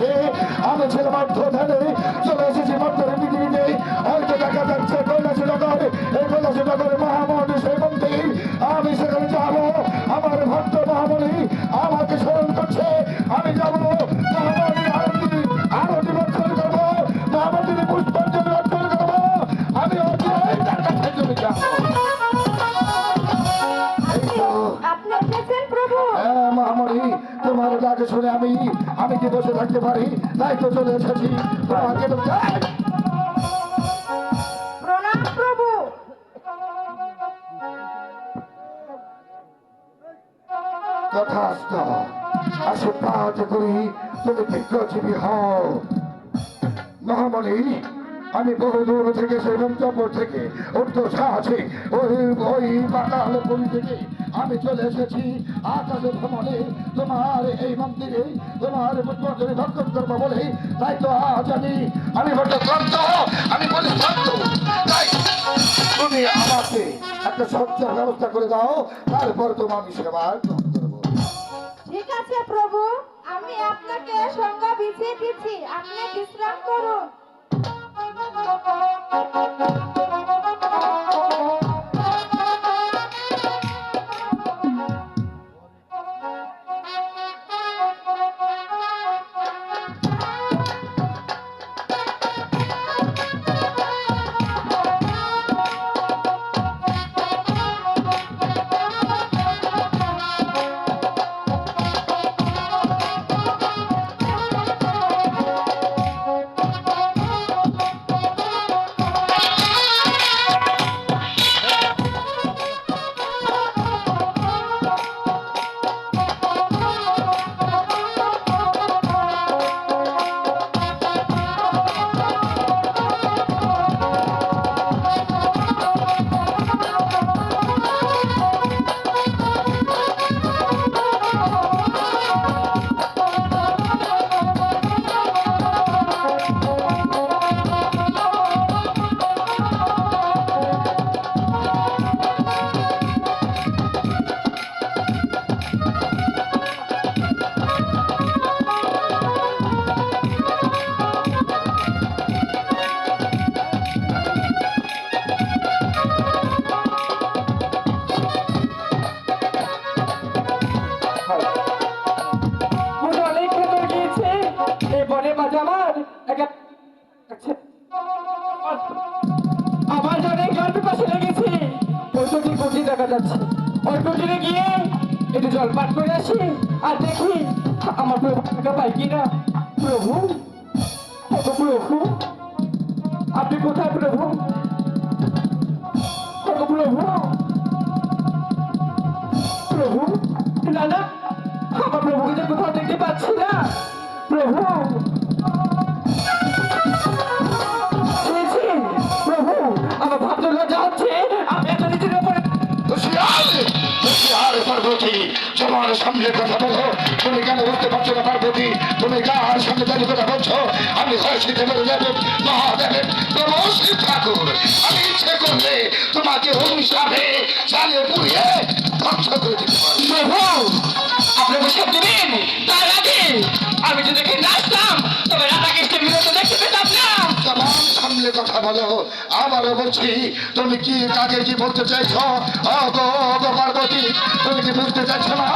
থেকে আমি ছেলে মধ্য ধ্যানে চলে এসেছি মধ্যের পৃথিবীতে। হয়তো দেখা যাচ্ছে কৈলাসনগর, এই কৈলাসনগর মহামণি সেই মন্দির, আমি সেখানে যাবো। আমার ভক্ত মহামণি আমাকে স্মরণ করছে, আমি যাবো মহামণি আরতি বর্ষণ করবো, মহামন্দিরে পুষ্পাঞ্জলি অর্পণ করবো। আমি তার কাছে চলে যাবো। মহামণি তোমার ডাকে শুনে আমি কি বসে থাকতে পারি? তাই তো চলে এসেছি তোমাকে। প্রণাম প্রভু। তথাস্ত, আশীর্বাদ করি তুমি দীর্ঘজীবী হও। মহামণি আমি বহু দূর থেকে সেই পঞ্চপুর থেকে উত্তর সাহসে ওই পাতালপুরি থেকে আমি চলে এসেছি আকাশে ভ্রমণে তোমার এই মন্দিরে তোমার পুষ্পাঞ্জলি ভক্ষণ করবো বলে। তাই তো আজ আমি বড্ড ক্লান্ত, আমি বলি ক্লান্ত। তাই তুমি আমাকে একটা সজ্জার ব্যবস্থা করে দাও, তারপর তোমার আমি সেবা গ্রহণ করবো। ঠিক আছে প্রভু, আমি আপনাকে সঙ্গে বিছিয়ে দিচ্ছি, আপনি বিশ্রাম করুন। আমার অনেক গল্পের পাশে লেগেছে। ওই দুটি কুঠি দেখা যাচ্ছে, ওই কুঠিরে গিয়ে একটু জল পান করে আসি আর দেখি আমার প্রভু টাকা পাই কিনা। প্রভু, প্রভু আপনি কোথায় প্রভু? প্রভু, প্রভু না না, আমার প্রভুকে যে কোথাও দেখতে পাচ্ছি না। প্রভু, প্রভু আমার ভাবতে লজ্জা হচ্ছে, আমি এত নিজের উপরে। পার্বতী তোমার সামনে কথা বলো, তুমি কেন বুঝতে পারছো না পার্বতী? তুমি কার সামনে দাঁড়িয়ে কথা বলছো? আমি হয়েছি দেবের দেব মহাদেবের প্রভু শ্রী ঠাকুর। আমি ইচ্ছে করলে তোমাকে অভিশাপে জ্বালিয়ে পুড়িয়ে ধ্বংস করে দিতে পারি। প্রভু আপনি অভিশাপ দিবেন, তার আগে আমি যদি দেখে নাচতাম তবে রাধাকৃষ্ণের বিরত দেখতে পেতাম না। তোমার সামনে কথা বলো। আবারও বলছি, তুমি কি কাকে কি বলতে চাইছো? পার্বতী তুমি কি বুঝতে চাইছো না?